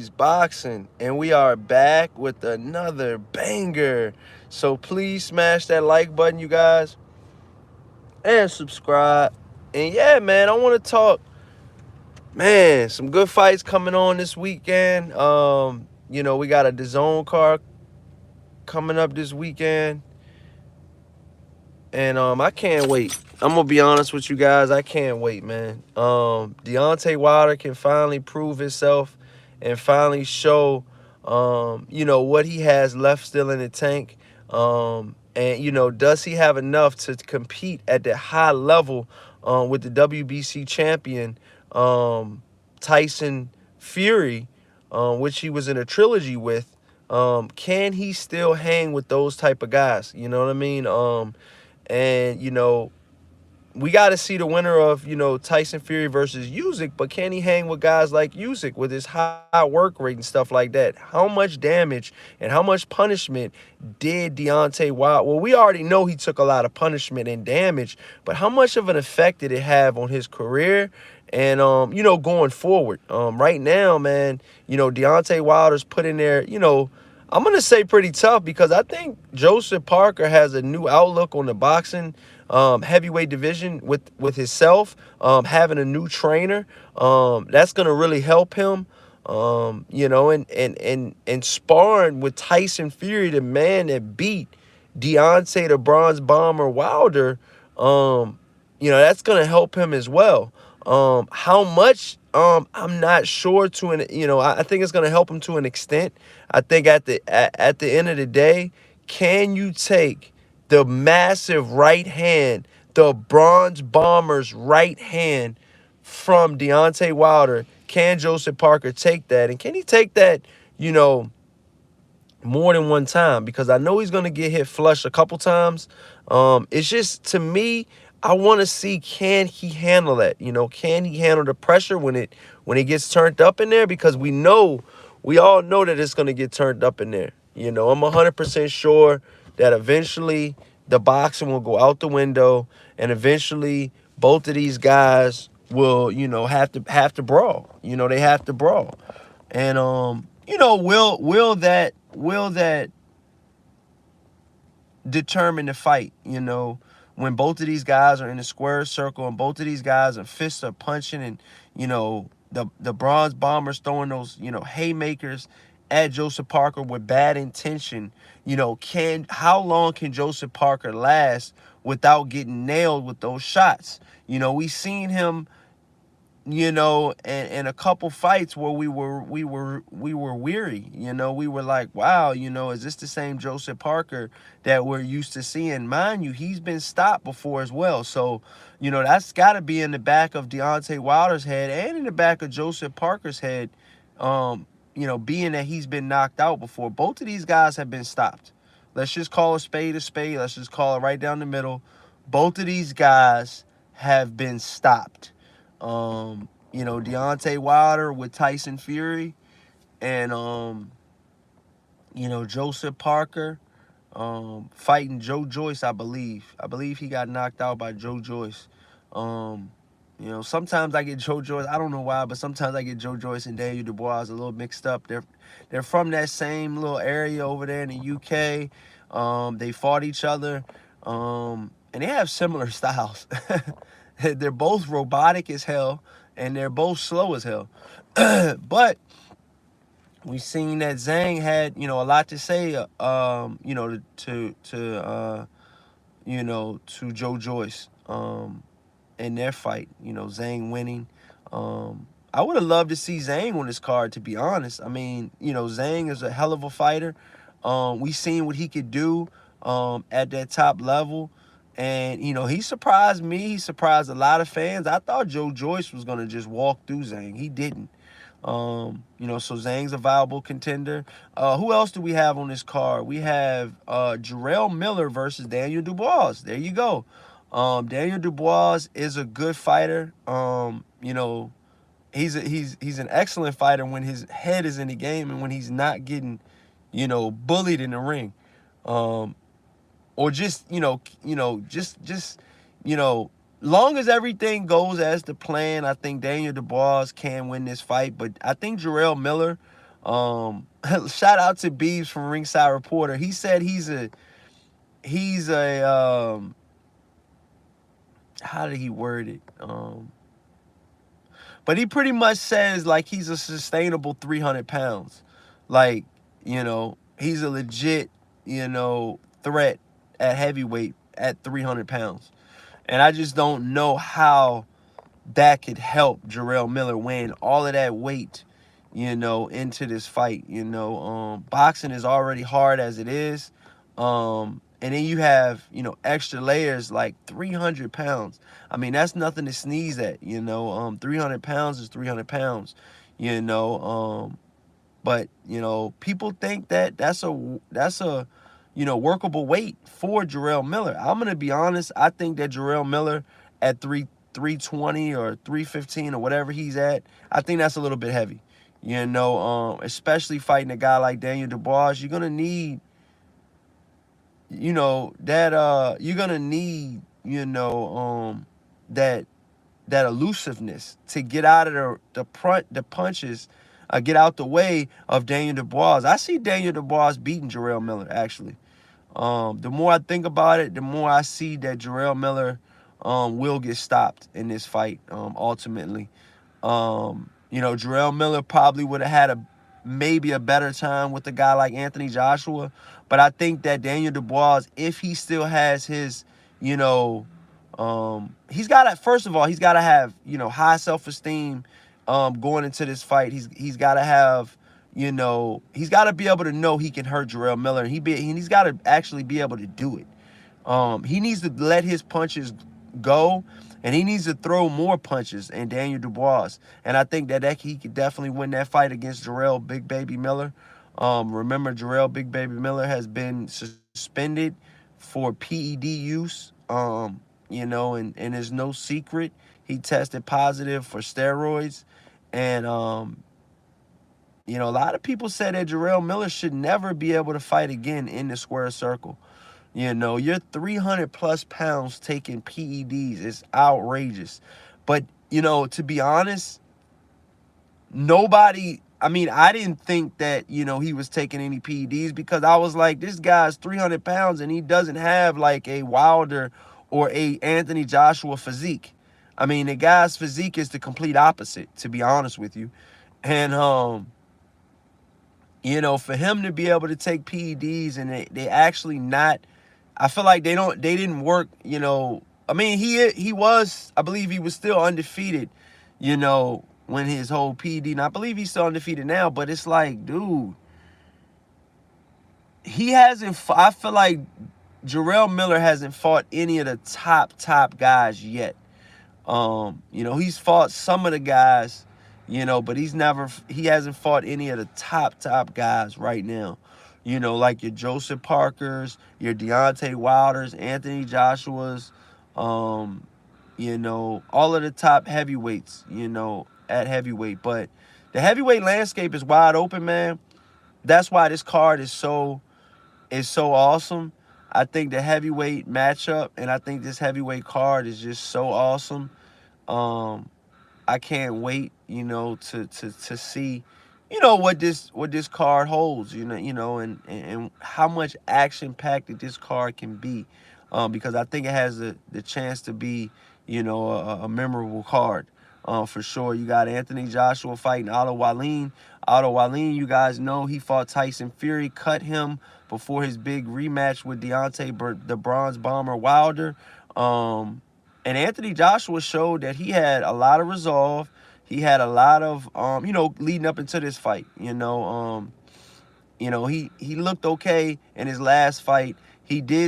G's Boxing, and we are back with another banger. So please smash that like button, you guys, and subscribe. And yeah, man, I want to talk, man, some good fights coming on this weekend. We got a DAZN card coming up this weekend, and I can't wait. I'm gonna be honest with you guys, I can't wait, man. Deontay Wilder can finally prove himself and finally show what he has left still in the tank. And does he have enough to compete at the high level with the WBC champion Tyson Fury, which he was in a trilogy with? Can he still hang with those type of guys? You know what I mean? And we got to see the winner of Tyson Fury versus Usyk, but can he hang with guys like Usyk with his high work rate and stuff like that? How much damage and how much punishment did Deontay Wilder? Well, we already know he took a lot of punishment and damage, but how much of an effect did it have on his career and going forward? Right now, man, Deontay Wilder's put in there, I'm gonna say pretty tough, because I think Joseph Parker has a new outlook on the boxing heavyweight division with himself, having a new trainer. That's gonna really help him. And sparring with Tyson Fury, the man that beat Deontay the Bronze Bomber Wilder. That's gonna help him as well. How much? I'm not sure. I think it's gonna help him to an extent. I think at the end of the day, can you take the massive right hand, the Bronze Bomber's right hand from Deontay Wilder? Can Joseph Parker take that? And can he take that, more than one time? Because I know he's going to get hit flush a couple times. It's just, to me, I want to see, can he handle that? Can he handle the pressure when it gets turned up in there? Because we all know that it's going to get turned up in there. I'm 100% sure that eventually the boxing will go out the window, and eventually both of these guys will, have to brawl. They have to brawl. And will that determine the fight? When both of these guys are in a square circle and both of these guys and fists are punching, and the Bronze Bomber's throwing those haymakers at Joseph Parker with bad intention. How long can Joseph Parker last without getting nailed with those shots? We seen him, in a couple fights where we were weary. We were like, wow, is this the same Joseph Parker that we're used to seeing? Mind you, he's been stopped before as well. So, that's got to be in the back of Deontay Wilder's head and in the back of Joseph Parker's head. Being that he's been knocked out before. Both of these guys have been stopped. Let's just call a spade a spade. Let's just call it right down the middle. Both of these guys have been stopped. Deontay Wilder with Tyson Fury, and Joseph Parker fighting Joe Joyce, I believe. I believe he got knocked out by Joe Joyce. Sometimes I get Joe Joyce, I don't know why, but sometimes I get Joe Joyce and Daniel Dubois a little mixed up. They're from that same little area over there in the UK. They fought each other, and they have similar styles. They're both robotic as hell, and they're both slow as hell. But we've seen that Zhang had, a lot to say, to Joe Joyce, in their fight. Zhang winning. I would have loved to see Zhang on this card, to be honest. I mean, Zhang is a hell of a fighter. We seen what he could do at that top level. And, he surprised me. He surprised a lot of fans. I thought Joe Joyce was going to just walk through Zhang. He didn't. So Zhang's a viable contender. Who else do we have on this card? We have Jarrell Miller versus Daniel Dubois. There you go. Daniel Dubois is a good fighter. He's an excellent fighter when his head is in the game and when he's not getting, bullied in the ring. Or just, long as everything goes as the plan, I think Daniel Dubois can win this fight. But I think Jarrell Miller, Shout out to Beebs from Ringside Reporter. He said he's a how did he word it? But he pretty much says like he's a sustainable 300 pounds. Like, he's a legit, threat at heavyweight at 300 pounds. And I just don't know how that could help Jarrell Miller weighing all of that weight, into this fight. Boxing is already hard as it is. And then you have, extra layers like 300 pounds. I mean, that's nothing to sneeze at, 300 pounds is 300 pounds, you know. But, people think that that's a workable weight for Jarrell Miller. I'm going to be honest. I think that Jarrell Miller at 320 or 315 or whatever he's at, I think that's a little bit heavy, especially fighting a guy like Daniel Dubois. You're going to need, you're going to need, that elusiveness to get out of the punches, get out the way of Daniel Dubois. I see Daniel Dubois beating Jarrell Miller, actually. The more I think about it, the more I see that Jarrell Miller will get stopped in this fight, ultimately. Jarrell Miller probably would have had maybe a better time with a guy like Anthony Joshua. But I think that Daniel Dubois, if he still has his, he's got to, first of all, he's got to have, high self-esteem going into this fight. He's got to have, he's got to be able to know he can hurt Jarrell Miller. And he's got to actually be able to do it. He needs to let his punches go, and he needs to throw more punches in Daniel Dubois. And I think that he could definitely win that fight against Jarrell Big Baby Miller. Remember, Jarrell Big Baby Miller has been suspended for PED use, and it's no secret. He tested positive for steroids. And, a lot of people said that Jarrell Miller should never be able to fight again in the square circle. You're 300 plus pounds taking PEDs. It's outrageous. But, to be honest, I didn't think that, he was taking any PEDs, because I was like, this guy's 300 pounds and he doesn't have like a Wilder or a Anthony Joshua physique. I mean, the guy's physique is the complete opposite, to be honest with you. And, for him to be able to take PEDs and they actually not, I feel like they didn't work, I mean, I believe he was still undefeated, when his whole PED, and I believe he's still undefeated now, but it's like, dude, I feel like Jarrell Miller hasn't fought any of the top guys yet. He's fought some of the guys, but he hasn't fought any of the top guys right now. Like your Joseph Parkers, your Deontay Wilders, Anthony Joshua's, all of the top heavyweights, at heavyweight. But the heavyweight landscape is wide open, man. That's why this card is so awesome. I think the heavyweight matchup, and I think this heavyweight card is just so awesome. I can't wait, to see, what this card holds, and how much action packed that this card can be, because I think it has the chance to be, a memorable card. For sure. You got Anthony Joshua fighting Otto Wallin. Otto Wallin, you guys know, he fought Tyson Fury, cut him before his big rematch with Deontay the Bronze Bomber Wilder. And Anthony Joshua showed that he had a lot of resolve. He had a lot of, leading up into this fight. He looked okay in his last fight. He did